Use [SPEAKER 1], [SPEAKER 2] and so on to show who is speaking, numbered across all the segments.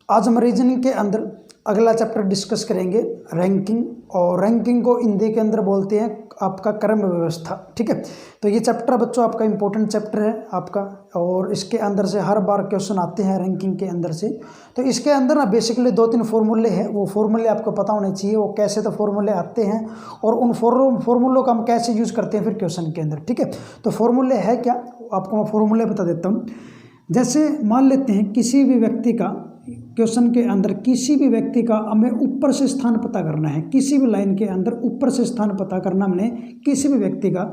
[SPEAKER 1] आज हम रीजनिंग के अंदर अगला चैप्टर डिस्कस करेंगे रैंकिंग, और रैंकिंग को हिंदी के अंदर बोलते हैं आपका क्रम व्यवस्था। ठीक है, तो ये चैप्टर बच्चों आपका इंपॉर्टेंट चैप्टर है आपका, और इसके अंदर से हर बार क्वेश्चन आते हैं रैंकिंग के अंदर से। तो इसके अंदर ना बेसिकली 2-3 फॉर्मूले हैं, वो फॉर्मूले आपको पता होने चाहिए वो कैसे तो फॉर्मूले आते हैं और उन फॉर्मूलों का हम कैसे यूज़ करते हैं फिर क्वेश्चन के अंदर। ठीक है, तो फॉर्मूले है क्या, आपको मैं फॉर्मूले बता देता हूँ। जैसे मान लेते हैं किसी भी व्यक्ति का, क्वेश्चन के अंदर किसी भी व्यक्ति का हमें ऊपर से स्थान पता करना है, किसी भी लाइन के अंदर ऊपर से स्थान पता करना हमने किसी भी व्यक्ति का,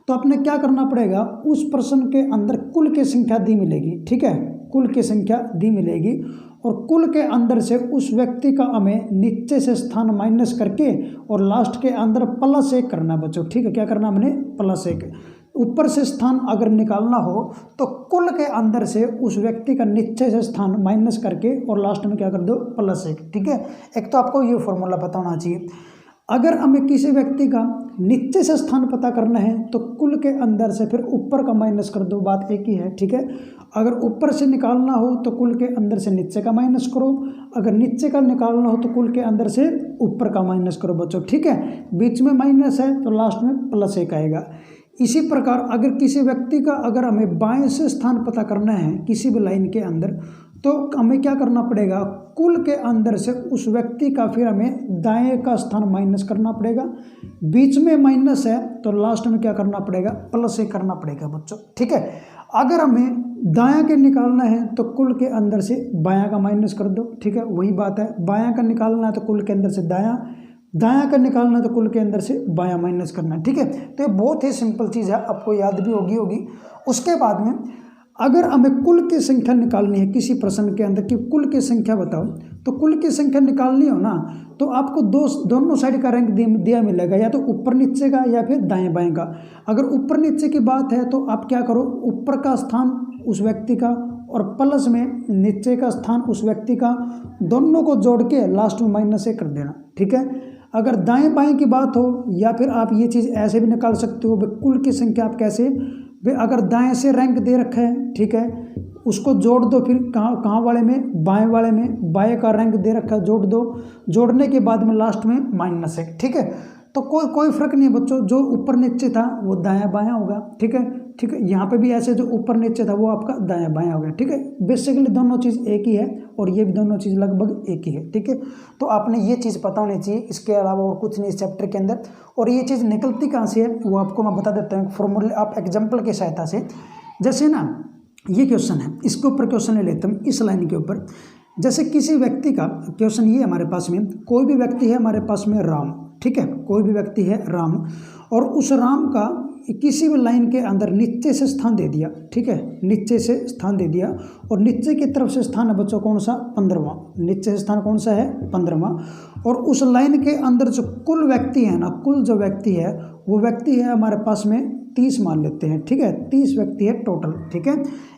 [SPEAKER 1] तो अपने क्या करना पड़ेगा, उस प्रश्न के अंदर कुल की संख्या दी मिलेगी। ठीक है, कुल की संख्या दी मिलेगी और कुल के अंदर से उस व्यक्ति का हमें नीचे से स्थान माइनस करके और लास्ट के अंदर +1 करना बच्चों। ठीक है, क्या करना हमने, +1। ऊपर से स्थान अगर निकालना हो तो कुल के अंदर से उस व्यक्ति का नीचे से स्थान माइनस करके और लास्ट में क्या कर दो, +1। ठीक है, एक तो आपको ये फॉर्मूला पता होना चाहिए। अगर हमें किसी व्यक्ति का नीचे से स्थान पता करना है तो कुल के अंदर से फिर ऊपर का माइनस कर दो, बात एक ही है। ठीक है, अगर ऊपर से निकालना हो तो कुल के अंदर से नीचे का माइनस करो, अगर नीचे का निकालना हो तो कुल के अंदर से ऊपर का माइनस करो बच्चों। ठीक है, बीच में माइनस है तो लास्ट में +1 आएगा। इसी प्रकार अगर किसी व्यक्ति का अगर हमें बाएं से स्थान पता करना है किसी भी लाइन के अंदर, तो हमें क्या करना पड़ेगा, कुल के अंदर से उस व्यक्ति का फिर हमें दाएं का स्थान माइनस करना पड़ेगा। बीच में माइनस है तो लास्ट में क्या करना पड़ेगा, +1 करना पड़ेगा बच्चों। ठीक है, अगर हमें दायां के निकालना है तो कुल के अंदर से बायां का माइनस कर दो। ठीक है, वही बात है, बायां का निकालना है तो कुल के अंदर से दायां, दायां का निकालना तो कुल के अंदर से बायां माइनस करना है। ठीक है, तो ये बहुत ही सिंपल चीज़ है, आपको याद भी होगी। उसके बाद में अगर हमें कुल की संख्या निकालनी है किसी प्रश्न के अंदर कि कुल की संख्या बताओ, तो कुल की संख्या निकालनी हो ना तो आपको दोनों साइड का रैंक दिया मिलेगा, या तो ऊपर नीचे का या फिर दाएं बाएं का। अगर ऊपर नीचे की बात है तो आप क्या करो, ऊपर का स्थान उस व्यक्ति का और प्लस में नीचे का स्थान उस व्यक्ति का, दोनों को जोड़ के लास्ट में -1 कर देना। ठीक है, अगर दाएं बाएं की बात हो या फिर आप ये चीज़ ऐसे भी निकाल सकते हो, कुल की संख्या आप कैसे, अगर दाएं से रैंक दे रखा है, ठीक है, उसको जोड़ दो, फिर कहाँ वाले में, बाएं वाले में बाएं का रैंक दे रखा है, जोड़ दो, जोड़ने के बाद में लास्ट में -1। ठीक है, तो कोई फर्क नहीं बच्चों, जो ऊपर नीचे था वो दायां बायां होगा। ठीक है, ठीक है, यहाँ पे भी ऐसे जो ऊपर नीचे था वो आपका दायां बायां हो गया। ठीक है, बेसिकली दोनों चीज़ एक ही है और ये भी दोनों चीज़ लगभग एक ही है। ठीक है, तो आपने ये चीज़ पता होनी चाहिए, इसके अलावा और कुछ नहीं इस चैप्टर के अंदर। और ये चीज़ निकलती कहाँ से है वो आपको मैं बता देता हूँ फॉर्मूले, आप एग्जाम्पल की सहायता से। जैसे ना ये क्वेश्चन है, इसके ऊपर क्वेश्चन ले लेता हूँ, इस लाइन के ऊपर। जैसे किसी व्यक्ति का क्वेश्चन ये हमारे पास में, कोई भी व्यक्ति है हमारे पास में राम। ठीक है, कोई भी व्यक्ति है राम, और उस राम का किसी भी लाइन के अंदर नीचे से स्थान दे दिया। ठीक है, नीचे से स्थान दे दिया और नीचे की तरफ से स्थान है बच्चों कौन सा, 15वां। नीचे से स्थान कौन सा है, 15वां। और उस लाइन के अंदर जो कुल व्यक्ति है ना, कुल जो व्यक्ति है वो व्यक्ति है हमारे पास में 30 मान लेते हैं। ठीक है, 30 व्यक्ति है टोटल। ठीक है,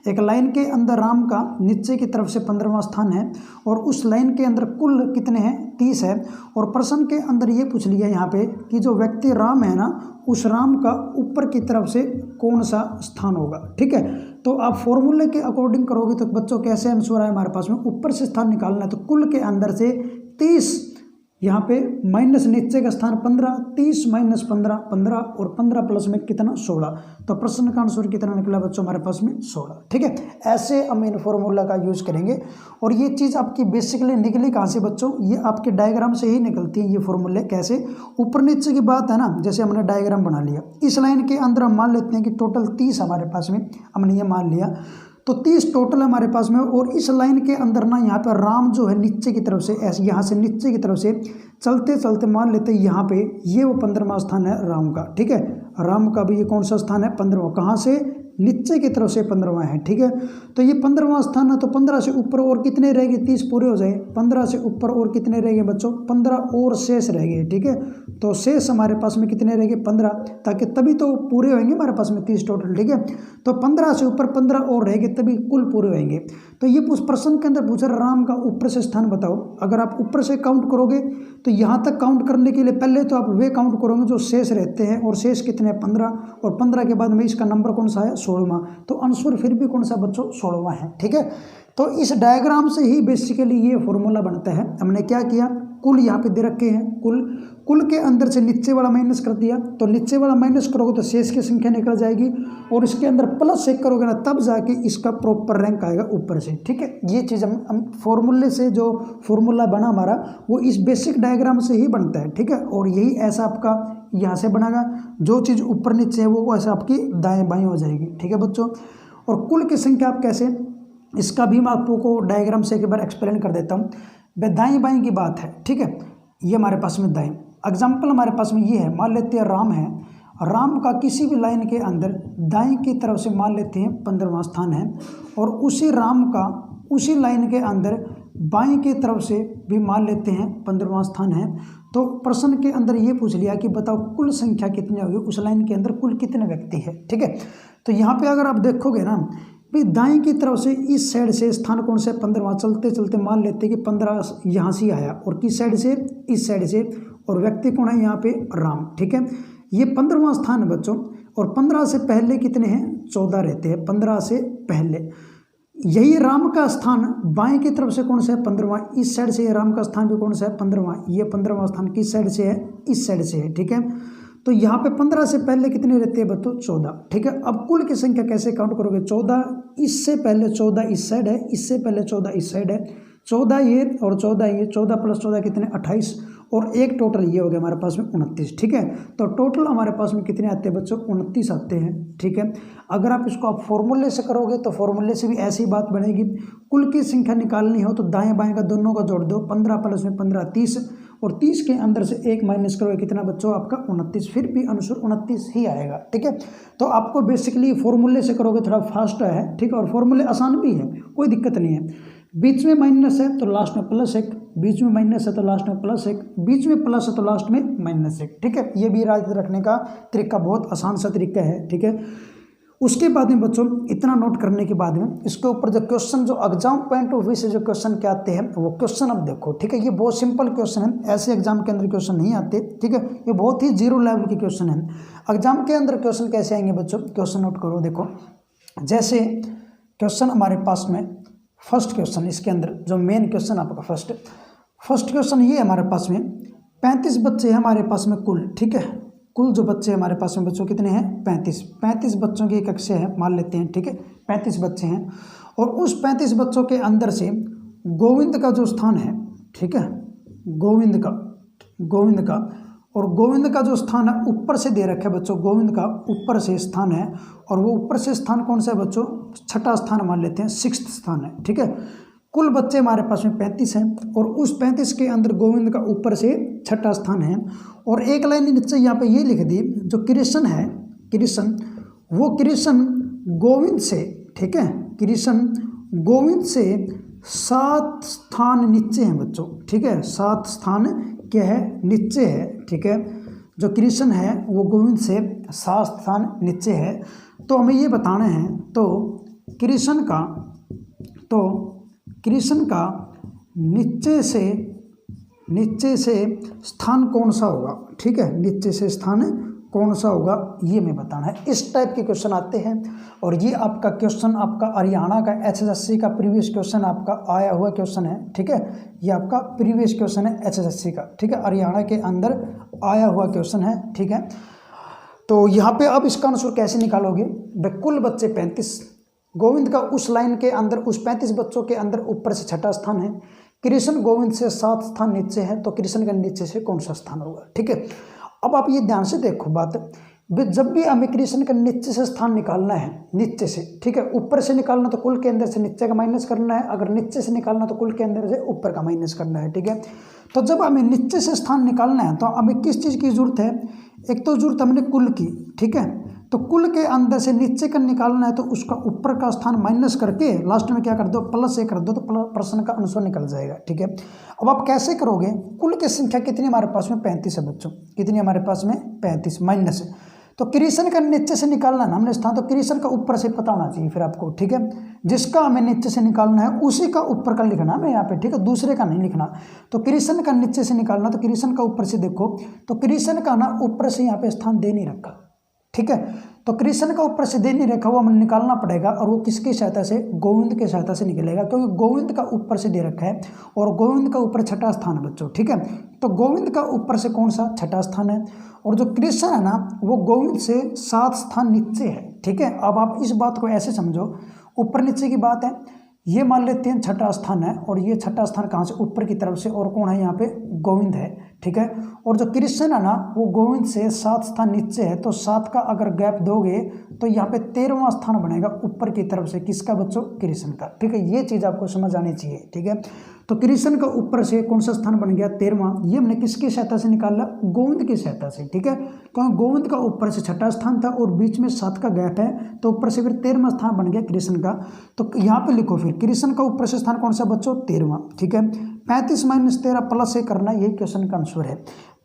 [SPEAKER 1] एक लाइन के अंदर राम का नीचे की तरफ से 15वां स्थान है और उस लाइन के अंदर कुल कितने हैं, 30 है। और प्रश्न के अंदर ये पूछ लिया यहाँ पे कि जो व्यक्ति राम है ना, उस राम का ऊपर की तरफ से कौन सा स्थान होगा। ठीक है, तो आप फॉर्मूले के अकॉर्डिंग करोगे तो बच्चों कैसे आंसर है हमारे पास में, ऊपर से स्थान निकालना है तो कुल के अंदर से 30, यहाँ पे माइनस नीचे का स्थान 15, 30 - 15, 15 और 15 प्लस में कितना, 16। तो प्रश्न का आंसर कितना निकला बच्चों हमारे पास में, 16। ठीक है, ऐसे हम इन फॉर्मूला का यूज़ करेंगे। और ये चीज़ आपकी बेसिकली निकली कहाँ से बच्चों, ये आपके डायग्राम से ही निकलती है ये फॉर्मूले। कैसे, ऊपर नीचे की बात है ना, जैसे हमने डायग्राम बना लिया, इस लाइन के अंदर हम मान लेते हैं कि टोटल 30 हमारे पास में, हमने ये मान लिया तो 30 टोटल हमारे पास में। और इस लाइन के अंदर ना यहाँ पर राम जो है नीचे की तरफ से, ऐसे यहाँ से नीचे की तरफ से चलते चलते मान लेते हैं यहाँ पे ये वो 15वां स्थान है राम का। ठीक है, राम का भी ये कौन सा स्थान है, 15वां। कहाँ से, नीचे की तरफ से 15वां है। ठीक है, तो ये 15वां स्थान है तो 15 से ऊपर और कितने रहेंगे, 30 पूरे हो जाए, 15 से ऊपर और कितने रहेंगे बच्चों, 15 और शेष रहेंगे। ठीक है, तो शेष हमारे पास में कितने रहेंगे, 15, ताकि तभी तो पूरे होंगे हमारे पास में 30 टोटल। ठीक है, तो 15 से ऊपर 15 और रहेंगे तभी कुल पूरे होंगे। तो ये उस प्रश्न के अंदर पूछा राम का ऊपर से स्थान बताओ। अगर आप ऊपर से काउंट करोगे तो यहाँ तक काउंट करने के लिए पहले तो आप वे काउंट करोगे जो शेष रहते हैं, और शेष कितने हैं, 15, और 15 के बाद में इसका नंबर कौन सा है, 16वां, तो आंसर फिर भी कौन सा बच्चों 16वां है। ठीक है, तो इस डायग्राम से ही बेसिकली ये फॉर्मूला बनता है। हमने क्या किया, कुल यहाँ पे दे रखे हैं, कुल के अंदर से नीचे वाला माइनस कर दिया, तो नीचे वाला माइनस करोगे तो शेष की संख्या निकल जाएगी, और इसके अंदर प्लस 1 करोगे ना तब जाके इसका प्रॉपर रैंक आएगा ऊपर से। ठीक है, ये चीज़ हम फॉर्मूले से, जो फॉर्मूला बना हमारा वो इस बेसिक डायग्राम से ही बनता है। ठीक है, और यही ऐसा आपका यहाँ से बनेगा, जो चीज़ ऊपर नीचे है वो ऐसा आपकी दाएँ बाएँ हो जाएगी। ठीक है बच्चों, और कुल की संख्या आप कैसे, इसका भी मैं आपको डायग्राम से एक बार एक्सप्लेन कर देता हूँ। दाएं बाएं की बात है। ठीक है, ये हमारे पास में दाएं एग्जाम्पल हमारे पास में ये है, मान लेते हैं राम है, राम का किसी भी लाइन के अंदर दाएं की तरफ से मान लेते हैं 15वां स्थान है, और उसी राम का उसी लाइन के अंदर बाएं की तरफ से भी मान लेते हैं 15वां स्थान है। तो प्रश्न के अंदर ये पूछ लिया कि बताओ कुल संख्या कितनी होगी, उस लाइन के अंदर कुल कितने व्यक्ति है। ठीक है, तो यहाँ पे अगर आप देखोगे ना भाई दाएं की तरफ से इस साइड से स्थान कौन से 15वां, चलते चलते मान लेते हैं कि 15 यहाँ से आया, और किस साइड से, इस साइड से, और व्यक्ति कौन है यहाँ पे राम। ठीक है, ये 15वां स्थान है बच्चों, और 15 से पहले कितने हैं, 14 रहते हैं 15 से पहले। यही राम का स्थान बाएं की तरफ से कौन सा है, 15वां, इस साइड से राम का स्थान भी कौन सा है, 15वां, ये 15वां स्थान किस साइड से है, इस साइड से है। ठीक है, तो यहाँ पे 15 से पहले कितने रहते हैं बच्चों, 14। ठीक है, अब कुल की संख्या कैसे काउंट करोगे, 14 इससे पहले 14 इस साइड है, इससे पहले 14 इस साइड है, 14 ये और 14 ये, 14 प्लस 14 कितने 28, और एक टोटल ये हो गया हमारे पास में 29। ठीक है, तो टोटल हमारे पास में कितने आते हैं बच्चों, 29 आते हैं। ठीक है, अगर आप इसको आप फॉर्मूले से करोगे तो फॉर्मूले से भी ऐसी बात बनेगी, कुल की संख्या निकालनी हो तो दाएं बाएं का दोनों का जोड़ दो, 15 प्लस में 15 30, और 30 के अंदर से 1 माइनस करोगे कितना बच्चों आपका 29, फिर भी आंसर 29 ही आएगा। ठीक है, तो आपको बेसिकली फॉर्मूले से करोगे थोड़ा फास्ट है। ठीक है, और फॉर्मूले आसान भी है, कोई दिक्कत नहीं है। बीच में माइनस है तो लास्ट में +1, बीच में माइनस है तो लास्ट में +1, बीच में प्लस है तो लास्ट में -1। ठीक है, ये भी याद रखने का तरीका बहुत आसान सा तरीका है। ठीक है, उसके बाद में बच्चों इतना नोट करने के बाद में इसके ऊपर जो क्वेश्चन, जो एग्जाम पॉइंट ऑफ व्यू से जो क्वेश्चन क्या आते हैं वो क्वेश्चन अब देखो। ठीक है, ये बहुत सिंपल क्वेश्चन है, ऐसे एग्जाम के अंदर क्वेश्चन नहीं आते। ठीक है, ये बहुत ही 0 लेवल के क्वेश्चन है। एग्जाम के अंदर क्वेश्चन कैसे आएंगे बच्चों, क्वेश्चन नोट करो। देखो जैसे क्वेश्चन हमारे पास में फर्स्ट क्वेश्चन, इसके अंदर जो मेन क्वेश्चन आपका फर्स्ट क्वेश्चन ये हमारे पास में 35 बच्चे हैं हमारे पास में कुल। ठीक है, कुल जो बच्चे हमारे पास में बच्चों कितने हैं, 35 बच्चों की एक कक्षा है मान लेते हैं। ठीक है, 35 बच्चे हैं, और उस 35 बच्चों के अंदर से गोविंद का जो स्थान है, ठीक है, गोविंद का और गोविंद का जो स्थान है ऊपर से दे रखा है बच्चों, गोविंद का ऊपर से स्थान है, और वो ऊपर से स्थान कौन सा है बच्चों, 6ठा स्थान मान लेते हैं, 6th स्थान है। ठीक है, कुल बच्चे हमारे पास में 35 हैं, और उस 35 के अंदर गोविंद का ऊपर से 6ठा स्थान है, और एक लाइन नीचे यहाँ पे ये लिख दी, जो कृष्ण है, वो कृष्ण गोविंद से, ठीक है, कृष्ण गोविंद से 7 स्थान नीचे हैं बच्चों। ठीक है, 7 स्थान क्या है, नीचे है। ठीक है, जो कृष्ण है वो गोविंद से 7 स्थान नीचे है। तो हमें ये बताना है, तो कृष्ण का नीचे से स्थान कौन सा होगा। ठीक है, नीचे से स्थान कौन सा होगा ये मैं बताना है। इस टाइप के क्वेश्चन आते हैं, और ये आपका क्वेश्चन आपका हरियाणा का HSSC का प्रीवियस क्वेश्चन आपका आया हुआ क्वेश्चन है। ठीक है, ये आपका प्रीवियस क्वेश्चन है HSSC का। ठीक है, हरियाणा के अंदर आया हुआ क्वेश्चन है। ठीक है, तो यहाँ पे अब इसका आंसर कैसे निकालोगे, कुल बच्चे 35, गोविंद का उस लाइन के अंदर उस 35 बच्चों के अंदर ऊपर से 6ठा स्थान है, कृष्ण गोविंद से 7 स्थान नीचे है, तो कृष्ण के नीचे से कौन सा स्थान होगा। ठीक है, अब आप ये ध्यान से देखो बात, जब भी हमें कृष्ण के नीचे से स्थान निकालना है, नीचे से, ठीक है, ऊपर से निकालना तो कुल के अंदर से नीचे का माइनस करना है, अगर नीचे से निकालना तो कुल के अंदर से ऊपर का माइनस करना है। ठीक है, तो जब हमें नीचे से स्थान निकालना है तो हमें किस चीज़ की जरूरत है, एक तो जरूरत हमने कुल की। ठीक है, तो कुल के अंदर से नीचे का निकालना है, तो उसका ऊपर का स्थान माइनस करके लास्ट में क्या कर दो, +1 कर दो, तो प्रश्न का आंसर निकल जाएगा। ठीक है, अब आप कैसे करोगे, कुल की संख्या कितनी हमारे पास में 35 है बच्चों, कितनी हमारे पास में 35 माइनस है, तो कृष्ण का नीचे से निकालना है हमने स्थान, तो कृष्ण का ऊपर से पता होना चाहिए फिर आपको। ठीक है, जिसका हमें नीचे से निकालना है उसी का ऊपर का लिखना है यहाँ पे। ठीक है, दूसरे का नहीं लिखना, तो कृष्ण का नीचे से निकालना, तो कृष्ण का ऊपर से देखो, तो कृष्ण का ना ऊपर से यहाँ पे स्थान दे नहीं रखा। ठीक है, तो कृष्ण का ऊपर से दे नहीं रखा, वो हमें निकालना पड़ेगा, और वो किसकी सहायता से, गोविंद की सहायता से निकलेगा, क्योंकि गोविंद का ऊपर से दे रखा है और गोविंद का ऊपर छठा स्थान है बच्चों, ठीक है। तो गोविंद का ऊपर से कौन सा, छठा स्थान है, और जो कृष्ण है ना वो गोविंद से 7 स्थान नीचे है, ठीक है। अब आप इस बात को ऐसे समझो, ऊपर नीचे की बात है, ये मान लेते हैं छठा स्थान है, और ये छठा स्थान कहाँ से, ऊपर की तरफ से, और कौन है यहाँ पे, गोविंद है, ठीक है। और जो कृष्ण है ना वो गोविंद से 7 स्थान नीचे है, तो 7 का अगर गैप दोगे तो यहाँ पे 13वां स्थान बनेगा ऊपर की तरफ से, किसका बच्चों, कृष्ण का, ठीक है। ये चीज़ आपको समझ आनी चाहिए, ठीक है। तो कृष्ण का ऊपर से कौन सा स्थान बन गया, 13वां, ये हमने किसकी सहायता से निकाला, गोविंद की सहायता से, ठीक है। क्योंकि गोविंद का ऊपर से छठा स्थान था और बीच में 7 का गैप है, तो ऊपर से फिर 13वां स्थान बन गया कृष्ण का। तो यहाँ पे लिखो फिर कृष्ण का ऊपर से स्थान कौन सा बच्चों, 13वां, ठीक है। 35 - 13 प्लस से करना, ये क्वेश्चन का आंसर है।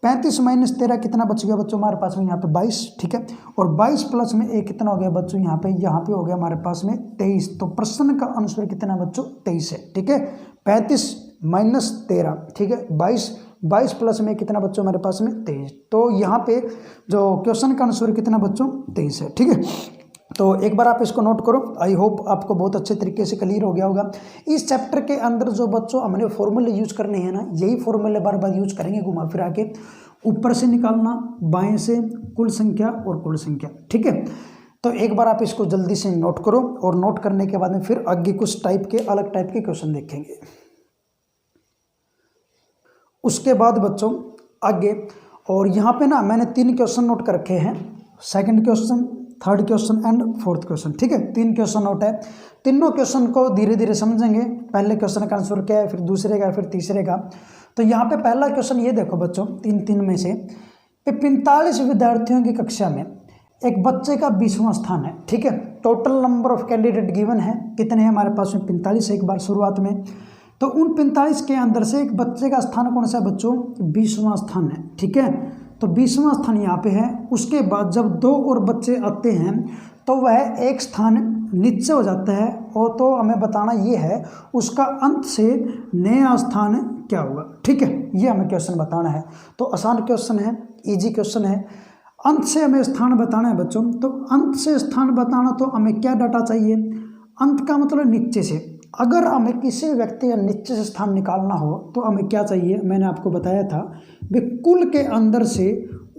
[SPEAKER 1] 35 - 13 कितना बच गया बच्चों हमारे पास में, यहाँ पे 22, ठीक है। और 22 प्लस में 1 कितना हो गया बच्चों, यहाँ पे हो गया हमारे पास में 23। तो प्रश्न का आंसर कितना बच्चों, 23 है, ठीक है। 35 - 13, ठीक है, 22 प्लस में कितना बच्चों हमारे पास में, 23। तो यहाँ पे जो क्वेश्चन का आंसर कितना बच्चों, 23 है, ठीक है। तो एक बार आप इसको नोट करो, आई होप आपको बहुत अच्छे तरीके से क्लियर हो गया होगा। इस चैप्टर के अंदर जो बच्चों हमने फॉर्मूले यूज करने हैं ना, यही फॉर्मूले बार बार यूज करेंगे घुमा फिरा के, ऊपर से निकालना, बाएं से कुल संख्या और कुल संख्या, ठीक है। तो एक बार आप इसको जल्दी से नोट करो, और नोट करने के बाद में फिर आगे कुछ अलग टाइप के क्वेश्चन देखेंगे। उसके बाद बच्चों आगे, और यहाँ पे ना मैंने 3 क्वेश्चन नोट कर रखे हैं, second question, third question and fourth question, ठीक है। 3 क्वेश्चन नोट है, तीनों क्वेश्चन को धीरे धीरे समझेंगे। पहले क्वेश्चन का आंसर क्या है, फिर दूसरे का, फिर तीसरे का। तो यहाँ पे पहला क्वेश्चन ये देखो बच्चों, 3 में से 45 विद्यार्थियों की कक्षा में एक बच्चे का 20वां स्थान है, ठीक है। Total number of candidate given है, कितने हैं हमारे पास में, 45 एक बार शुरुआत में। तो उन 45 के अंदर से एक बच्चे का स्थान कौन सा है बच्चों, 20वां स्थान है, ठीक है। तो 20वां स्थान यहाँ पे है। उसके बाद जब 2 और बच्चे आते हैं तो वह एक स्थान नीचे हो जाता है, और तो हमें बताना ये है उसका अंत से नया स्थान क्या होगा, ठीक है। ये हमें क्वेश्चन बताना है। तो आसान क्वेश्चन है, इजी क्वेश्चन है। अंत से हमें स्थान बताना है बच्चों। तो अंत से स्थान बताना तो हमें क्या डाटा चाहिए, अंत का मतलब नीचे से। अगर हमें किसी व्यक्ति का नीचे से स्थान निकालना हो तो हमें क्या चाहिए, मैंने आपको बताया था वे कुल के अंदर से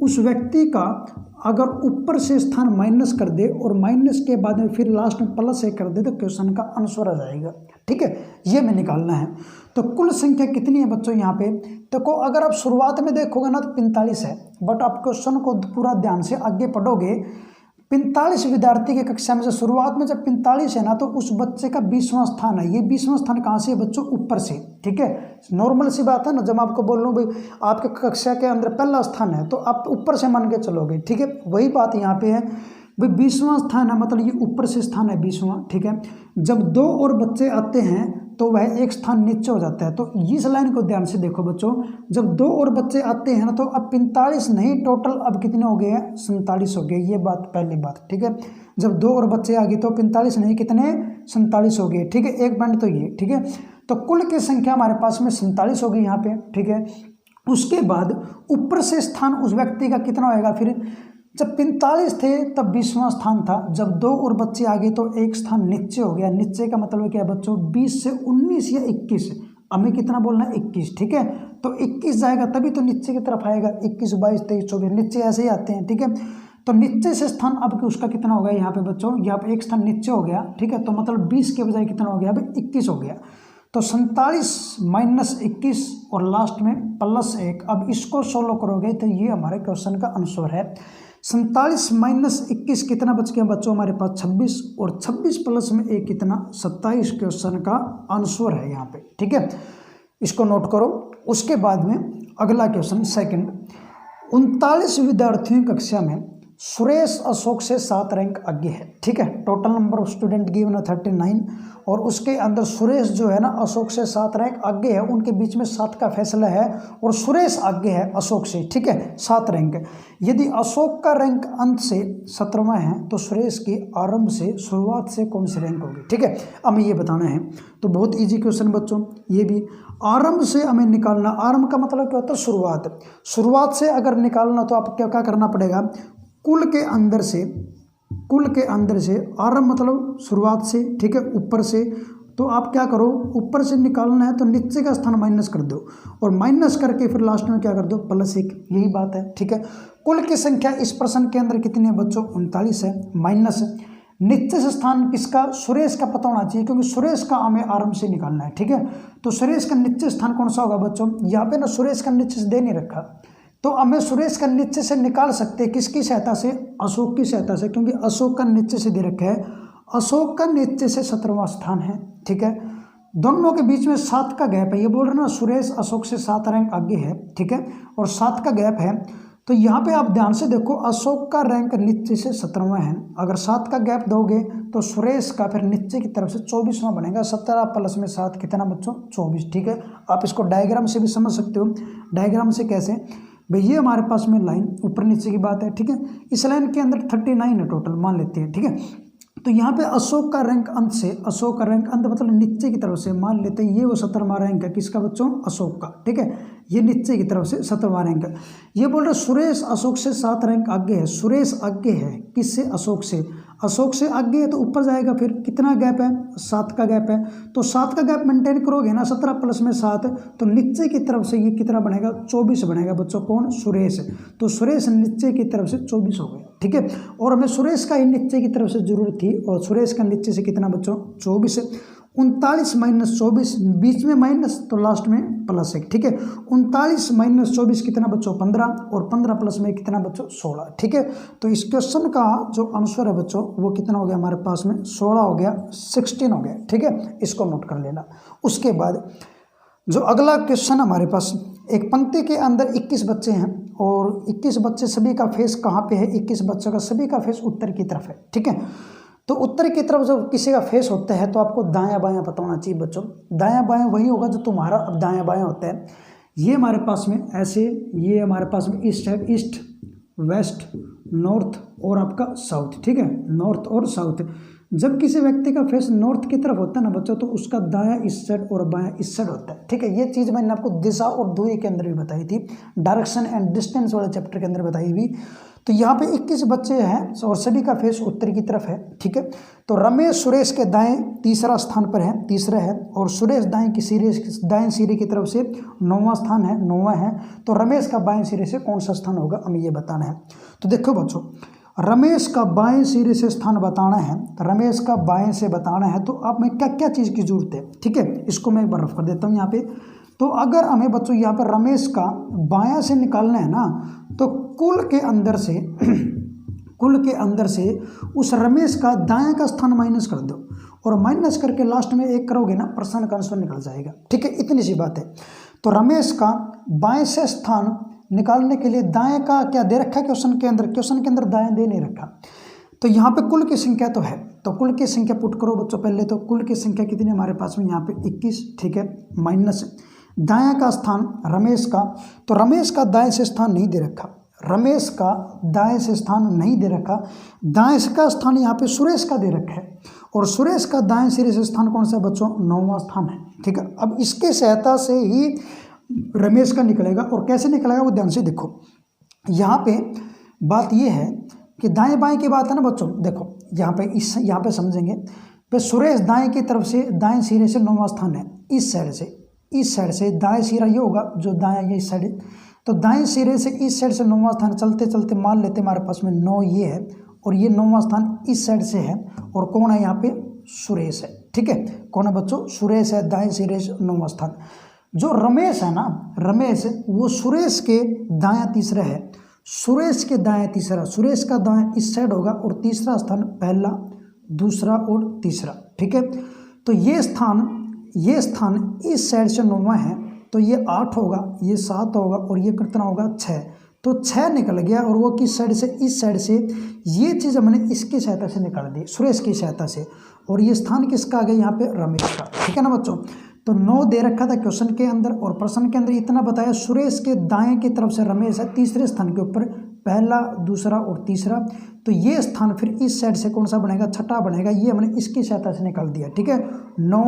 [SPEAKER 1] उस व्यक्ति का अगर ऊपर से स्थान माइनस कर दे और माइनस के बाद में फिर लास्ट में प्लस से कर दे तो क्वेश्चन का आंसर आ जाएगा, ठीक है। ये हमें निकालना है। तो कुल संख्या कितनी है बच्चों यहाँ पे, देखो अगर आप शुरुआत में देखोगे ना तो 45 है, बट आप क्वेश्चन को पूरा ध्यान से आगे पढ़ोगे, 45 विद्यार्थी की कक्षा में से शुरुआत में जब 45 है ना तो उस बच्चे का 20वां स्थान है। ये 20वां स्थान कहाँ से है बच्चों, ऊपर से, ठीक है। नॉर्मल सी बात है ना, जब आपको बोल रहा हूँ भाई आपके कक्षा के अंदर पहला स्थान है तो आप ऊपर से मान के चलोगे, ठीक है। वही बात यहाँ पे है भाई, 20वां स्थान है मतलब ये ऊपर से स्थान है 20वां, ठीक है। जब 2 और बच्चे आते हैं तो वह एक स्थान नीचे हो जाता है। तो इस लाइन को ध्यान से देखो बच्चों, जब 2 और बच्चे आते हैं ना तो अब 45 नहीं, टोटल अब कितने हो गए हैं, 47 हो गए। ये बात पहली बात, ठीक है। जब 2 और बच्चे आ गए तो 45 नहीं, कितने, 47 हो गए, ठीक है। एक पॉइंट तो ये, ठीक है। तो कुल की संख्या हमारे पास में 47 हो गई यहाँ पे, ठीक है। उसके बाद ऊपर से स्थान उस व्यक्ति का कितना होएगा, फिर जब 45 थे तब 20वां स्थान था, जब 2 और बच्चे आ गए तो एक स्थान नीचे हो गया। नीचे का मतलब क्या है बच्चों, 20 से 19 या 21, हमें कितना बोलना है, 21, ठीक है। तो 21 जाएगा तभी तो नीचे की तरफ आएगा, 21, 22, 23, 24 नीचे ऐसे ही आते हैं, ठीक है। तो नीचे से स्थान अब उसका कितना हो गया यहाँ पे बच्चों, यहाँ पे एक स्थान नीचे हो गया, ठीक है। तो मतलब 20 के बजाय कितना हो गया, अब 21 हो गया। तो 47 - 21 और लास्ट में +1। अब इसको सोल्व करोगे तो ये हमारे क्वेश्चन का आंसर है। 47 - 21 कितना बच गया बच्चों हमारे पास, 26, और 26 प्लस में 1 कितना, 27 क्वेश्चन का आंसर है यहाँ पे, ठीक है। इसको नोट करो। उसके बाद में अगला क्वेश्चन सेकंड, 39 विद्यार्थियों की कक्षा में सुरेश अशोक से 7 रैंक आगे है, ठीक है। Total number of student given है 39, और उसके अंदर सुरेश जो है ना अशोक से 7 रैंक आगे है। उनके बीच में 7 का फैसला है और सुरेश आगे है अशोक से, ठीक है, 7 रैंक। यदि अशोक का रैंक अंत से 17वां है तो सुरेश की आरंभ से, शुरुआत से कौन सी रैंक होगी, ठीक है। हमें ये बताना है। तो बहुत ईजी क्वेश्चन बच्चों, ये भी आरंभ से हमें निकालना। आरंभ का मतलब क्या होता है, शुरुआत। शुरुआत से अगर निकालना तो आप क्या करना पड़ेगा, कुल के अंदर से कुल के अंदर से, आरंभ मतलब शुरुआत से, ठीक है, ऊपर से, तो आप क्या करो, ऊपर से निकालना है तो नीचे का स्थान माइनस कर दो और माइनस करके फिर लास्ट में क्या कर दो, +1, यही बात है, ठीक है। कुल की संख्या इस प्रश्न के अंदर कितनी है बच्चों, 39 है, माइनस नीचे से स्थान किसका, सुरेश का पता होना चाहिए, क्योंकि सुरेश का हमें आरंभ से निकालना है, ठीक है। तो सुरेश का नीचे स्थान कौन सा होगा बच्चों, यहाँ पे ना सुरेश का नीचे से दे नहीं रखा, तो हमें सुरेश का नीचे से निकाल सकते हैं, किसकी सहायता से, अशोक की सहायता से, क्योंकि अशोक का नीचे से दे रखा है, अशोक का नीचे से 17वां स्थान है, ठीक है। दोनों के बीच में 7 का गैप है, ये बोल रहे ना सुरेश अशोक से 7 रैंक आगे है, ठीक है, और 7 का गैप है। तो यहाँ पे आप ध्यान से देखो, अशोक का रैंक नीचे से 17वां है, अगर 7 का गैप दोगे तो सुरेश का फिर नीचे की तरफ से 24वां बनेगा, 17 + में 7 कितना बच्चों, 24, ठीक है। आप इसको डायग्राम से भी समझ सकते हो। डायग्राम से कैसे भाई, ये हमारे पास में लाइन ऊपर नीचे की बात है, ठीक है। इस लाइन के अंदर 39 है टोटल मान लेते हैं, ठीक है। तो यहाँ पे अशोक का रैंक अंत से, अशोक का रैंक अंत मतलब नीचे की तरफ से, मान लेते हैं ये वो 17वां रैंक है, किसका बच्चों, अशोक का, ठीक है। ये नीचे की तरफ से 17वां रैंक है। ये बोल रहे सुरेश अशोक से 7 रैंक आगे है, सुरेश आगे है किससे, अशोक से, अशोक से आगे है तो ऊपर जाएगा, फिर कितना गैप है, 7 का गैप है, तो 7 का गैप मेंटेन करोगे ना, 17 + में 7, तो नीचे की तरफ से ये कितना बनेगा, 24 बनेगा बच्चों, कौन, सुरेश। तो सुरेश नीचे की तरफ से 24 हो गया, ठीक है। और हमें सुरेश का ही नीचे की तरफ से जरूरत थी, और सुरेश का नीचे से कितना बच्चों, 24, 39 - 24, बीच में माइनस तो लास्ट में +1, ठीक है। 39 - 24 कितना बच्चों, 15, और 15 + में कितना बच्चों, 16, ठीक है। तो इस क्वेश्चन का जो आंसर है बच्चों वो कितना हो गया हमारे पास में, 16 हो गया, 16 हो गया, ठीक है। इसको नोट कर लेना। उसके बाद जो अगला क्वेश्चन हमारे पास, एक पंक्ति के अंदर 21 बच्चे हैं और 21 बच्चे सभी का फेस कहाँ पे है, 21 बच्चों का सभी का फेस उत्तर की तरफ है, ठीक है। तो उत्तर की तरफ जब किसी का फेस होता है तो आपको दायां बायां पता होना चाहिए बच्चों। दायां बायां वही होगा जो तुम्हारा अब दायां बायां होता है। ये हमारे पास में ऐसे, ये हमारे पास में ईस्ट है, ईस्ट, वेस्ट, नॉर्थ और आपका साउथ, ठीक है, नॉर्थ और साउथ। जब किसी व्यक्ति का फेस नॉर्थ की तरफ होता है ना बच्चों, तो उसका दायां इस साइड और बायां इस साइड होता है, ठीक है। ये चीज़ मैंने आपको दिशा और दूरी के अंदर भी बताई थी, डायरेक्शन एंड डिस्टेंस वाले चैप्टर के अंदर बताई हुई। तो यहाँ पे 21 बच्चे हैं और सभी का फेस उत्तर की तरफ है, ठीक है। तो रमेश सुरेश के दाएं तीसरा स्थान पर है, तीसरा है, और सुरेश दाएं सिरे की तरफ से 9वां स्थान है, 9वां है। तो रमेश का बाएं सिरे से कौन सा स्थान होगा, हमें ये बताना है। तो देखो बच्चों, रमेश का बाएं सिरे से स्थान बताना है, रमेश का बाएं से बताना है, तो आप में क्या क्या चीज़ की जरूरत है, ठीक है। इसको मैं एक बार रफ कर देता हूँ यहाँ पे। तो अगर हमें बच्चों यहाँ पर रमेश का बायां से निकालना है ना, तो कुल के अंदर से कुल के अंदर से उस रमेश का दायां का स्थान माइनस कर दो, और माइनस करके लास्ट में 1 करोगे ना, प्रश्न का आंसर निकल जाएगा, ठीक है। इतनी सी बात है। तो रमेश का बाएं से स्थान निकालने के लिए दाएं का क्या दे रखा है क्वेश्चन के अंदर, क्वेश्चन के अंदर दाएं दे नहीं रखा। तो यहाँ पे कुल की संख्या तो है, तो कुल की संख्या पुट करो बच्चों पहले। तो कुल की संख्या कितनी हमारे पास में, यहाँ पे 21, ठीक है, माइनस दायां का स्थान रमेश का, तो रमेश का दाएं से स्थान नहीं दे रखा, रमेश का दाएं से स्थान नहीं दे रखा। दाएं का स्थान यहाँ पे सुरेश का दे रखा है, और सुरेश का दाएं सिरे से स्थान कौन सा बच्चों, 9वां स्थान है, ठीक है। अब इसके सहायता से ही रमेश का निकलेगा, और कैसे निकलेगा वो ध्यान से देखो। यहाँ पे बात ये है कि दाएं बाएं की बात है ना बच्चों, देखो यहाँ पे समझेंगे। तो सुरेश दाएं की तरफ से, दाएं सिरे से 9वां स्थान है, इस साइड से दाएं सिरा ये होगा जो दायां ये इस साइड, तो दाएं सिरे से इस साइड से 9वां स्थान, चलते चलते मान लेते हमारे पास में 9 ये है, और ये 9वां स्थान इस साइड से है, और कौन है यहाँ पे, सुरेश है, ठीक है। कौन है बच्चों, सुरेश है, दाएं सिरे से 9वां स्थान। जो रमेश है ना, रमेश वो सुरेश के दायां तीसरा है, सुरेश के दाएं तीसरा, सुरेश का दाएं इस साइड होगा, और तीसरा स्थान पहला, दूसरा और तीसरा, ठीक है। तो ये स्थान इस साइड से 9वां है, तो ये 8 होगा, ये 7 होगा, और ये कितना होगा, 6। तो 6 निकल गया, और वो किस साइड से, इस साइड से। ये चीज़ हमने इसकी सहायता से निकाल दी, सुरेश की सहायता से, और ये स्थान किसका आ गया यहाँ पे, रमेश का, ठीक है ना बच्चों। तो 9 दे रखा था क्वेश्चन के अंदर, और प्रश्न के अंदर इतना बताया, सुरेश के दाएं की तरफ से रमेश है तीसरे स्थान के ऊपर, पहला, दूसरा और तीसरा। तो ये स्थान फिर इस साइड से कौन सा बनेगा, छठा बनेगा। ये हमने इसकी सहायता से निकाल दिया, ठीक है। 9,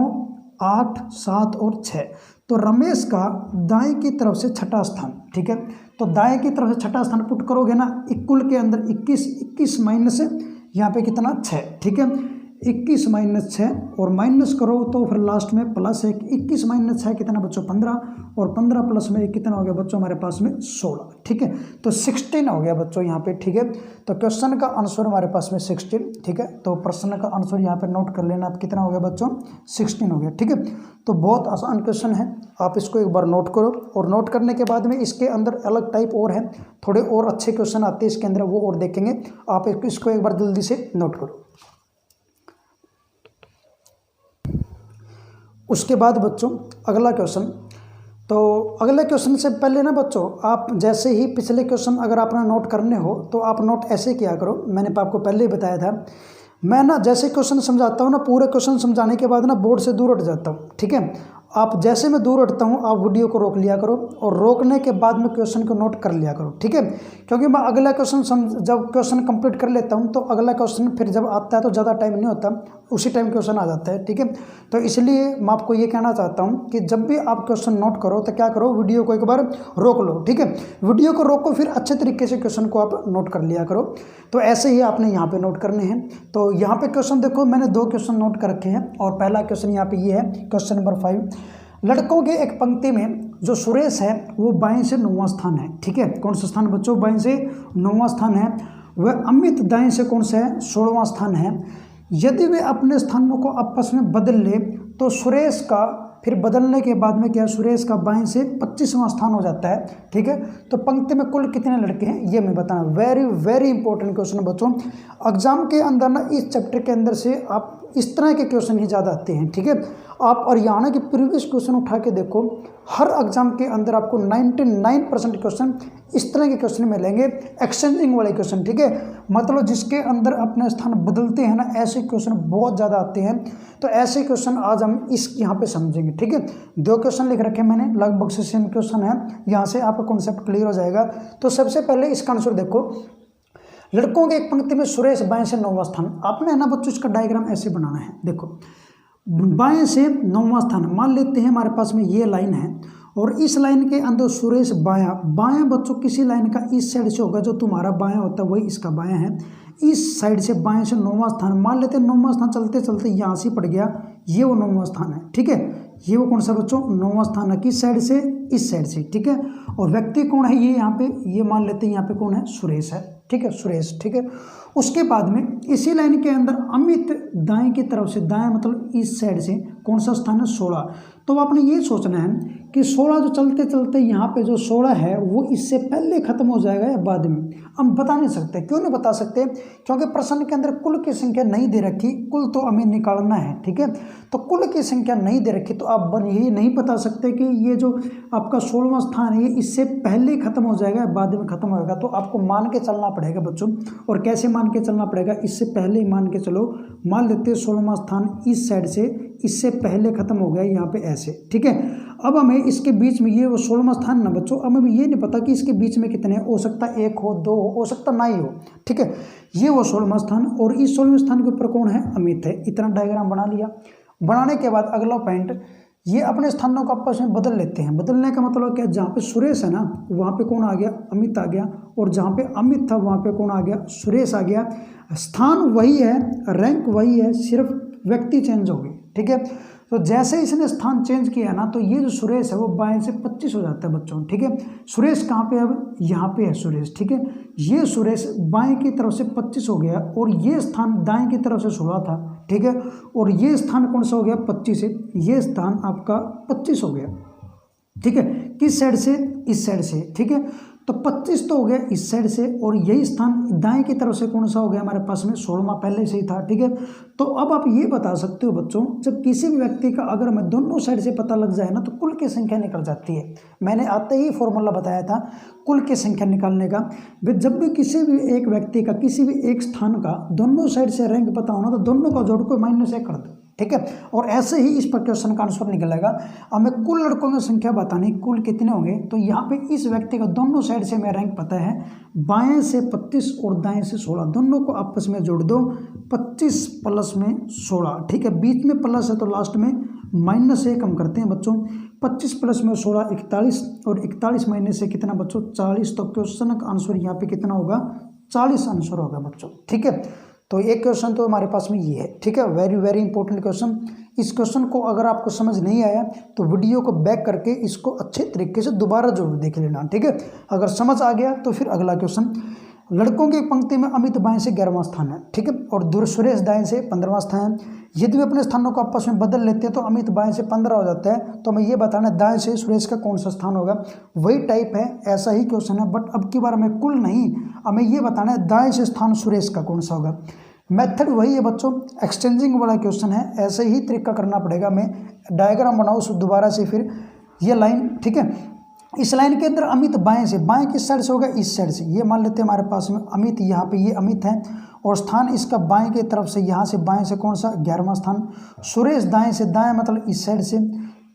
[SPEAKER 1] 8, 7 और 6। तो रमेश का दाएं की तरफ से छठा स्थान, ठीक है। तो दाएं की तरफ से छठा स्थान पुट करोगे ना, कुल के अंदर 21 - यहाँ पे कितना 6, ठीक है। 21 माइनस 6 और माइनस करो तो फिर लास्ट में प्लस है। 21 माइनस 6 कितना बच्चों 15 और 15 प्लस में कितना हो गया बच्चों हमारे पास में 16, ठीक है। तो 16 हो गया बच्चों यहाँ पे, ठीक है। तो क्वेश्चन का आंसर हमारे पास में 16, ठीक है। तो प्रश्न का आंसर यहाँ पे नोट कर लेना, आप कितना हो गया बच्चों 16 हो गया, ठीक है। तो बहुत आसान क्वेश्चन है, आप इसको एक बार नोट करो और नोट करने के बाद में इसके अंदर अलग टाइप और है, थोड़े और अच्छे क्वेश्चन आते हैं इसके अंदर, वो और देखेंगे। आप इसको एक बार जल्दी से नोट करो। उसके बाद बच्चों अगला क्वेश्चन, तो अगले क्वेश्चन से पहले ना बच्चों आप जैसे ही पिछले क्वेश्चन अगर आपने नोट करने हो तो आप नोट ऐसे किया करो, मैंने आपको पहले ही बताया था। मैं ना जैसे क्वेश्चन समझाता हूँ ना, पूरे क्वेश्चन समझाने के बाद ना बोर्ड से दूर हट जाता हूँ, ठीक है। आप जैसे मैं दूर हटता हूँ आप वीडियो को रोक लिया करो और रोकने के बाद में क्वेश्चन को नोट कर लिया करो, ठीक है। क्योंकि मैं अगला क्वेश्चन जब क्वेश्चन कंप्लीट कर लेता हूँ तो अगला क्वेश्चन फिर जब आता है तो ज़्यादा टाइम नहीं होता, उसी टाइम क्वेश्चन आ जाता है, ठीक है। तो इसलिए मैं आपको ये कहना चाहता हूँ कि जब भी आप क्वेश्चन नोट करो तो क्या करो, वीडियो को एक बार रोक लो, ठीक है। वीडियो को रोको फिर अच्छे तरीके से क्वेश्चन को आप नोट कर लिया करो। तो ऐसे ही आपने यहाँ पे नोट करने हैं। तो यहाँ पे क्वेश्चन देखो, मैंने 2 क्वेश्चन नोट कर रखे हैं और पहला क्वेश्चन यहाँ पे ये है, क्वेश्चन नंबर 5। लड़कों के एक पंक्ति में जो सुरेश है वो बाएं से 9वां स्थान है, ठीक है। कौन सा स्थान बच्चों, बाएं से 9वां स्थान है। वह अमित दाएं से कौन सा है, 16वां स्थान है। यदि वे अपने स्थानों को आपस में बदल ले तो सुरेश का फिर बदलने के बाद में क्या, सुरेश का बाएं से 25वां स्थान हो जाता है, ठीक है। तो पंक्ति में कुल कितने लड़के हैं ये मैं बताना, वेरी वेरी इंपॉर्टेंट क्वेश्चन बच्चों। एग्जाम के अंदर ना इस चैप्टर के अंदर से आप इस तरह के क्वेश्चन ही ज़्यादा आते हैं, ठीक है। आप हरियाणा के प्रीवियस क्वेश्चन उठा के देखो, हर एग्जाम के अंदर आपको 99% क्वेश्चन इस तरह के क्वेश्चन मिलेंगे, एक्सचेंजिंग वाले क्वेश्चन, ठीक है। मतलब जिसके अंदर अपने स्थान बदलते हैं ना, ऐसे क्वेश्चन बहुत ज़्यादा आते हैं। तो ऐसे क्वेश्चन आज हम इस यहाँ पे समझेंगे, ठीक है। 2 क्वेश्चन लिख रखे मैंने, लगभग से सेम क्वेश्चन है, यहाँ से आपका कॉन्सेप्ट क्लियर हो जाएगा। तो सबसे पहले इसका आंसर देखो, लड़कों के एक पंक्ति में सुरेश बाएं से 9वां स्थान। आपने है ना बच्चों इसका डायग्राम ऐसे बनाना है, देखो बाएं से 9वां स्थान मान लेते हैं, हमारे पास में ये लाइन है और इस लाइन के अंदर सुरेश बायां, बायां बच्चों किसी लाइन का इस साइड से होगा, जो तुम्हारा बायां होता है वही इसका बायां है। इस साइड से बाएं से 9वां स्थान मान लेते हैं, 9वां स्थान चलते चलते यहाँ से पड़ गया, ये वो 9वां स्थान है, ठीक है। ये वो कौन सा बच्चों 9वां स्थान है, किस साइड से, इस साइड से, ठीक है। और व्यक्ति कौन है, ये यहाँ पे ये मान लेते हैं, यहाँ पे कौन है, सुरेश है, ठीक है, सुरेश, ठीक है। उसके बाद में इसी लाइन के अंदर अमित दाएं की तरफ से, दाएं मतलब इस साइड से कौन सा स्थान है, 16। तो आपने ये सोचना है कि 16 जो चलते चलते यहाँ पे जो 16 है वो इससे पहले खत्म हो जाएगा या बाद में, हम बता नहीं सकते। क्यों नहीं बता सकते, क्योंकि प्रश्न के अंदर कुल की संख्या नहीं दे रखी, कुल तो हमें निकालना है, ठीक है। तो कुल की संख्या नहीं दे रखी तो आप ये नहीं बता सकते कि ये जो आपका 16वां स्थान है ये इससे पहले खत्म हो जाएगा या बाद में खत्म होगा। तो आपको मान के चलना पड़ेगा बच्चों। और कैसे मान के चलना पड़ेगा, इससे पहले ही मान के चलो, मान लेते हैं 16वां स्थान इस साइड से इससे पहले खत्म हो गया यहाँ पे ऐसे, ठीक है। अब हमें इसके बीच में ये वो 16वां स्थान ना बच्चों, अब हमें ये नहीं पता कि इसके बीच में कितने हो सकता है, 1 हो, 2 हो सकता ना ही हो, ठीक है। ये वो 16वां स्थान और इस 16वें स्थान के ऊपर कौन है, अमित है। इतना डायग्राम बना लिया। बनाने के बाद अगला पॉइंट, ये अपने स्थानों को आपस में बदल लेते हैं। बदलने का मतलब क्या, जहाँ पे सुरेश है ना वहाँ पे कौन आ गया, अमित आ गया, और जहाँ पे अमित था वहाँ पे कौन आ गया, सुरेश आ गया। स्थान वही है, रैंक वही है, सिर्फ व्यक्ति चेंज हो गए, ठीक है। तो जैसे इसने स्थान चेंज किया ना तो ये जो सुरेश है वो बाएं से 25 हो जाता है बच्चों, ठीक है। सुरेश कहाँ पे है, अब यहाँ पे है सुरेश, ठीक है। ये सुरेश बाएं की तरफ से 25 हो गया और ये स्थान दाएं की तरफ से 16 था, ठीक है। और ये स्थान कौन सा हो गया, 25 से, ये स्थान आपका 25 हो गया, ठीक है। किस साइड से, इस साइड से, ठीक है। तो 25 तो हो गया इस साइड से और यही स्थान दाएं की तरफ से कौन सा हो गया हमारे पास में, 16वां पहले से ही था, ठीक है। तो अब आप ये बता सकते हो बच्चों, जब किसी भी व्यक्ति का अगर हमें दोनों साइड से पता लग जाए ना तो कुल की संख्या निकल जाती है। मैंने आते ही फॉर्मूला बताया था कुल की संख्या निकालने का। जब भी किसी भी एक व्यक्ति का किसी भी एक स्थान का दोनों साइड से रैंक पता होना तो दोनों का जोड़ को -1 कर दो, ठीक है। और ऐसे ही इस पर क्वेश्चन का आंसर निकलेगा। हमें कुल लड़कों की संख्या बतानी, कुल कितने होंगे। तो यहाँ पे इस व्यक्ति का दोनों साइड से मैं रैंक पता है, बाएं से 25 और दाएं से 16, दोनों को आपस में जोड़ दो, 25 प्लस में 16, ठीक है। बीच में प्लस है तो लास्ट में -1 हम करते हैं बच्चों। 25 प्लस में 16 41 और 41 महीने से कितना बच्चों 40। तो क्वेश्चन का आंसर यहाँ पे कितना होगा, 40 आंसर होगा बच्चों, ठीक है। तो एक क्वेश्चन तो हमारे पास में ये है, ठीक है, वेरी वेरी इंपॉर्टेंट क्वेश्चन। इस क्वेश्चन को अगर आपको समझ नहीं आया तो वीडियो को बैक करके इसको अच्छे तरीके से दोबारा जरूर देख लेना, ठीक है। अगर समझ आ गया तो फिर अगला क्वेश्चन, लड़कों की पंक्ति में अमित बाएं से 11वां स्थान है, ठीक है, और सुरेश दाएं से 15वां स्थान है। यदि वे अपने स्थानों को आपस में बदल लेते हैं तो अमित बाएं से 15 हो जाता है। तो हमें ये बताना है दाएं से सुरेश का कौन सा स्थान होगा, वही टाइप है, ऐसा ही क्वेश्चन है, बट अब की बार हमें कुल नहीं, हमें ये बताना है दाएं से स्थान सुरेश का कौन सा होगा। मेथड वही है बच्चों, एक्सचेंजिंग वाला क्वेश्चन है, ऐसे ही तरीका करना पड़ेगा। मैं डायग्राम बनाऊँ दोबारा से, फिर ये लाइन, ठीक है, इस लाइन के अंदर अमित बाएं से, बाएं किस साइड से होगा, इस साइड से। ये मान लेते हैं हमारे पास में अमित, यहाँ पे ये अमित है और स्थान इसका बाएं की तरफ से, यहाँ से बाएं से कौन सा, 11वां स्थान। सुरेश दाएं से, दाएं मतलब इस साइड से,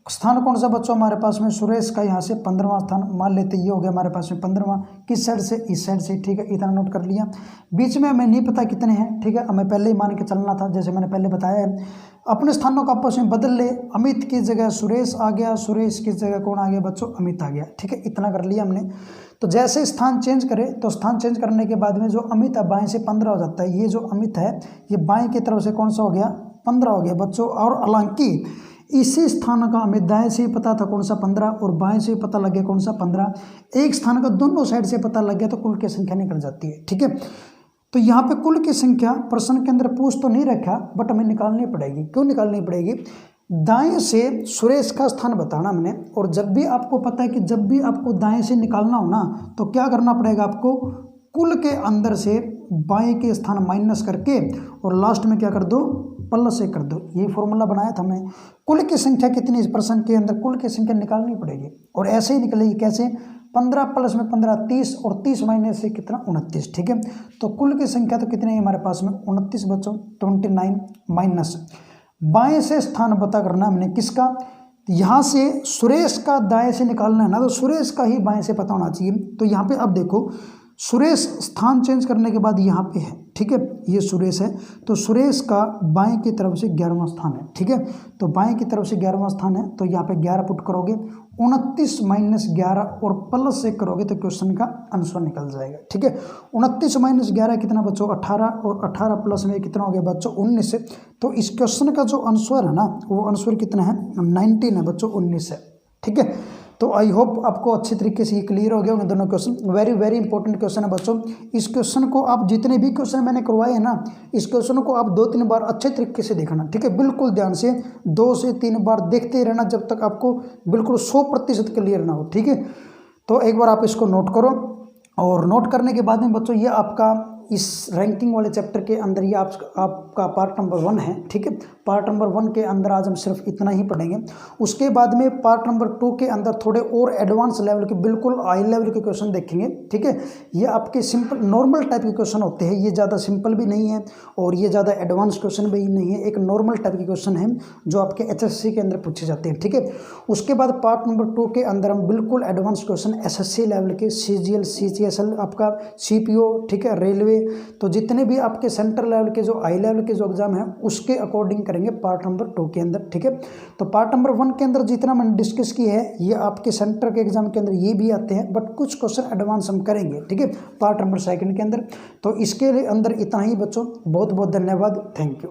[SPEAKER 1] स्थान कौन सा बच्चों हमारे पास में, सुरेश का यहाँ से 15वां स्थान, मान लेते ये हो गया हमारे पास में 15वां, किस साइड से, इस साइड से, ठीक है, इतना नोट कर लिया। बीच में हमें नहीं पता कितने हैं, ठीक है, हमें पहले ही मान के चलना था, जैसे मैंने पहले बताया है। अपने स्थानों को आपस में बदल ले, अमित की जगह सुरेश आ गया, सुरेश की जगह कौन आ गया बच्चों, अमित आ गया, ठीक है, इतना कर लिया हमने। तो जैसे स्थान चेंज करे तो स्थान चेंज करने के बाद में जो अमित है बाएं से 15 हो जाता है। ये जो अमित है ये बाएं की तरफ से कौन सा हो गया, 15 हो गया बच्चों। और हालांकि इसी स्थान का हमें दाएं से ही पता था कौन सा 15 और बाएं से ही पता लग गया कौन सा 15, एक स्थान का दोनों साइड से पता लग गया तो कुल की संख्या निकल जाती है, ठीक है। तो यहाँ पे कुल की संख्या प्रश्न के अंदर पूछ तो नहीं रखा, बट हमें निकालनी पड़ेगी। क्यों निकालनी पड़ेगी, दाएं से सुरेश का स्थान बताना हमने, और जब भी आपको पता है कि जब भी आपको दाएं से निकालना हो ना तो क्या करना पड़ेगा आपको, कुल के अंदर से बाएं के स्थान माइनस करके और लास्ट में क्या कर दो, प्लस से कर दो। ये फॉर्मूला बनाया था हमने। कुल की संख्या कितनी इस प्रश्न के अंदर, कुल की संख्या निकालनी पड़ेगी और ऐसे ही निकलेगी, कैसे, 15 प्लस में 15 30 और 30 माइनस से कितना, 29, ठीक है। तो कुल की संख्या तो कितनी है हमारे पास में, 29 बच्चों, 29 माइनस बाएं से स्थान पता करना हमने किसका, यहाँ से सुरेश का दाएं से निकालना है ना, तो सुरेश का ही बाएं से पता होना चाहिए। तो यहाँ पे अब देखो सुरेश स्थान चेंज करने के बाद यहाँ पे है, ठीक है, ये सुरेश है, तो सुरेश का बाएं की तरफ से 11वां स्थान है, ठीक है। तो बाएं की तरफ से 11वां स्थान है, तो यहाँ पे 11 पुट करोगे, 29 माइनस 11 और प्लस से करोगे तो क्वेश्चन का आंसर निकल जाएगा, ठीक है। 29 माइनस 11 कितना बच्चों, 18, और 18 प्लस में कितना हो गया बच्चों, 19 है। तो इस क्वेश्चन का जो आंसर है ना वो आंसर कितना है, 19 है बच्चों, 19 है, ठीक है। तो आई होप आपको अच्छी तरीके से ये क्लियर हो गया होंगे दोनों question. Very very important question है बच्चों। इस क्वेश्चन को आप जितने भी क्वेश्चन मैंने करवाए हैं ना, इस क्वेश्चन को आप 2-3 बार अच्छे तरीके से देखना, ठीक है, बिल्कुल ध्यान से 2 से 3 बार देखते रहना जब तक आपको बिल्कुल 100% क्लियर ना हो, ठीक है। तो एक बार आप इसको नोट करो, और नोट करने के बाद में बच्चों ये आपका इस रैंकिंग वाले चैप्टर के अंदर ये आपका पार्ट नंबर 1 है, ठीक है। पार्ट नंबर 1 के अंदर आज हम सिर्फ इतना ही पढ़ेंगे। उसके बाद में पार्ट नंबर 2 के अंदर थोड़े और एडवांस लेवल के, बिल्कुल हाई लेवल के क्वेश्चन देखेंगे, ठीक है। ये आपके सिंपल नॉर्मल टाइप के क्वेश्चन होते हैं, ये ज़्यादा सिंपल भी नहीं है और ये ज़्यादा एडवांस क्वेश्चन भी नहीं है, एक नॉर्मल टाइप के क्वेश्चन है जो आपके HSC के अंदर पूछे जाते हैं, ठीक है। उसके बाद पार्ट नंबर 2 के अंदर हम बिल्कुल एडवांस क्वेश्चन SSC लेवल के, CGL CGSL आपका CPO, ठीक है, रेलवे, तो जितने भी आपके सेंटर लेवल के जो हाई लेवल के जो एग्जाम है उसके अकॉर्डिंग करेंगे पार्ट नंबर 2 के अंदर, ठीक है। तो पार्ट नंबर 1 के अंदर जितना मैंने डिस्कस किया है ये आपके सेंटर के एग्जाम के अंदर ये भी आते हैं, बट कुछ क्वेश्चन एडवांस हम करेंगे, ठीक है, पार्ट नंबर 2 के अंदर। तो इसके अंदर इतना ही बच्चों, बहुत बहुत धन्यवाद, थैंक यू।